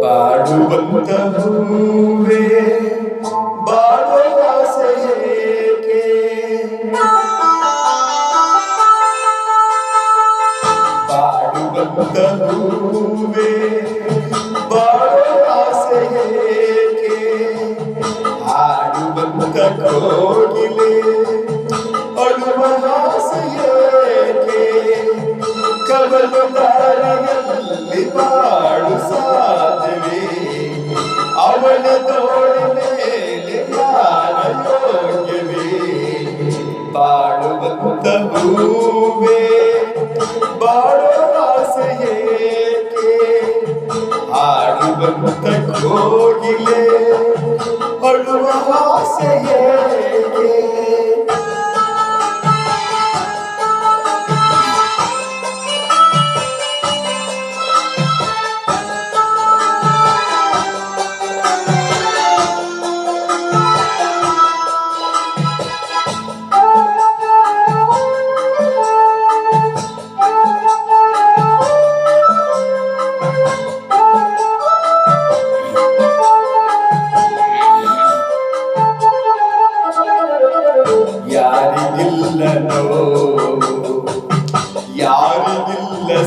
ಬಾಡುವಂತ ಹೂವೇ ಬಾಳೋ ಆಸೆಯೇಕೆ ಬಾಡುವಂತ ಹೂವೇ ಬಾಳೋ ಆಸೆಯೇಕೆ ಹಾಡುವಂತ ಕೋಗಿಲೆ ಅಳುವ ಆಸೆಯೇಕೆ ಕವಲು ದಾರಿಯಲ್ಲಿ ಬಾಳು ಸಾಧ್ಯವೇ ಅವಳ ತೋಳ ಮೇಲೆ ಯಾರ ಯೋಗ್ಯವೇ ಬಾಳುವಂತ ಹೂವೇ ಬಾಳೋ ಆಸೆಯೇಕೆ ಹಾಡುವಂತ ಕೋಗಿಲೆ ಅಳುವ ಆಸೆಯೇಕೆ ಯಾರಿಗಿಲ್ಲ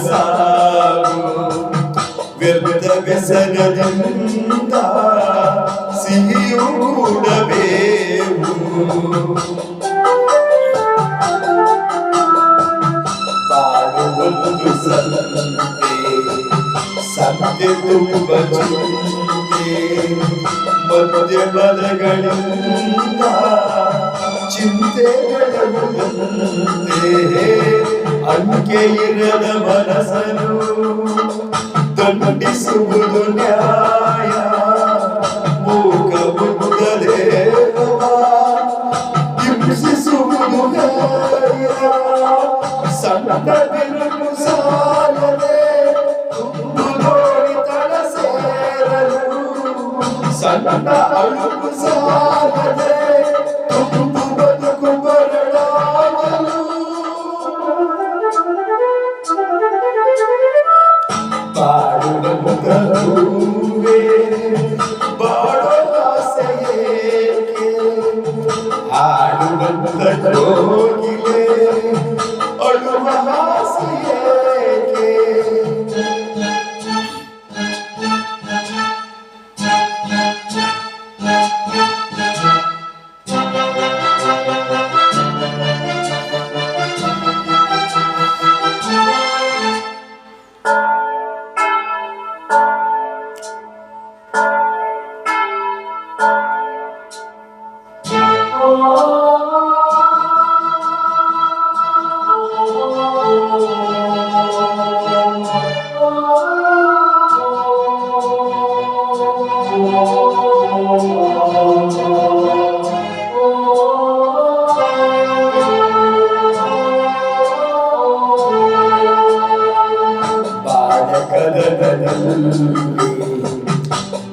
ಸಾವು ವ್ಯರ್ಥ ವ್ಯಸನದಿಂದ ಸಿಹಿಯೂ ಕೂಡಬೇಕು ಬಾಳುವೊಂದು ಸಂತೆ ತುಂಬ ಚಿಂತೆ ಮಧ್ಯ ಬಲಗಳಿಂದ ಚಿಂತೆಗಳಂತೆ ಅಂಕೆ ಇರದ ಮನಸ್ಸನ್ನು ದಂಡಿಸುವುದು ನ್ಯಾಯ ಮೂಕ ಬುದ್ಧ ದೇವ ಹಿಂಸಿಸುವುದು ನ್ಯಾಯ ಸಣ್ಣ ಬಿರುಕು ಸಾಲದೆ ತುಂಬು ನೋಡಿ ತಳ ಸೇರಲು ಸಣ್ಣ ಅಳುಕು ಸಾಲದೆ ತುಂಬು ಬದುಕು ಬರಲಾಗಲು ಬಾಳುವಂತ ಹೂವೇ ಬಾಳೋ ಆಸೆಯೇಕೆ ಹಾಡುವಂತ ಕೋಗಿಲೆ ಅಳುವ ಆಸೆಯೇಕೆ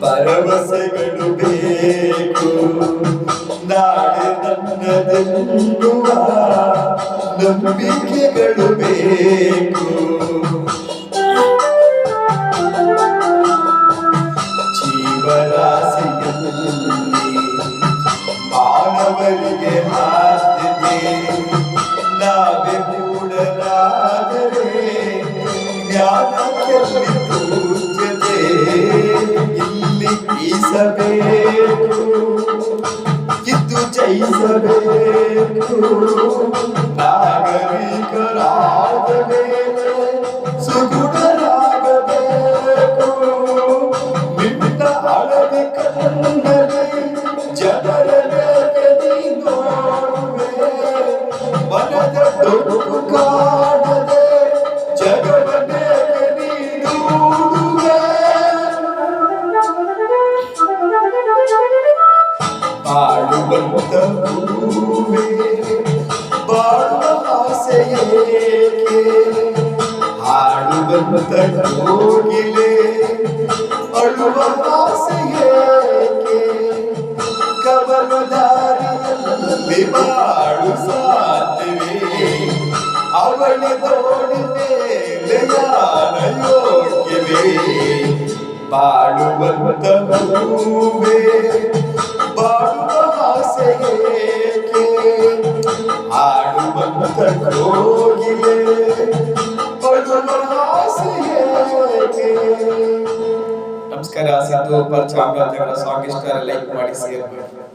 ಭರವಸೆಗಳು ಬೇಕು ನಾಳೆ ನನ್ನದೆನ್ನುವ ನಂಬಿಕೆಗಳು ಬೇಕು ಜೀವರಾಶಿಯಲ್ಲಿ ಮಾನವರಿಗೆ ಆದ್ಯತೆ ನಾವೇ ಮೂಢರಾದರೆ ಜ್ಞಾನಕ್ಕೆ ಪೂಜ್ಯತೆ ಇಲ್ಲಿ ಈಸಬೇಕು ಇದ್ದು ಜಯಿಸಬೇಕು ನಾಗರಿಕರಾದ ಮೇಲೆ ಸುಗುಣರಾಗಬೇಕು ನಿನ್ನ ಹಳದಿ ಕಣ್ಣಲ್ಲಿ ಜನರ ಬೇಗನೆ ನೋಡುವೆ ಮನದ ದೊಡ್ಡು ಕಾಣದೆ ಜಗವ ಬೇಗನೆ ನೋಡುವೆ ಬಾಳುವಂತ ಹೂವೇ ಬಾಳುವ ಆಸೆಯೇಕೆ ಹಾಡುವಂತ ಕೋಗಿಲೆ ಅಳುವ ಆಸೆಯೇಕೆ ಕವಲು ದಾರಿಯಲ್ಲಿ ಬಾಳು ಸಾಧ್ಯವೇ ಅವಳ ತೋಳಿನ ಮೇಲೆ ಯಾರ ಯೋಗ್ಯವೇ ಬಾಳುವ ಹೂವೇ ಬಾಡುವ ಆಸೆ ಏಕೆ ಆಡುವಂತ ಕೋಗಿಲೆ ಅಳುವ ಆಸೆ ಏಕೆ. ನಮಸ್ಕಾರ. ಸಿದ್ದು ಪರ್ ಚಾಮರಾಜನಗರ ಸಾಂಗ್ ಇಷ್ಟ ಲೈಕ್ ಮಾಡಿ, ಶೇರ್ ಮಾಡಿ.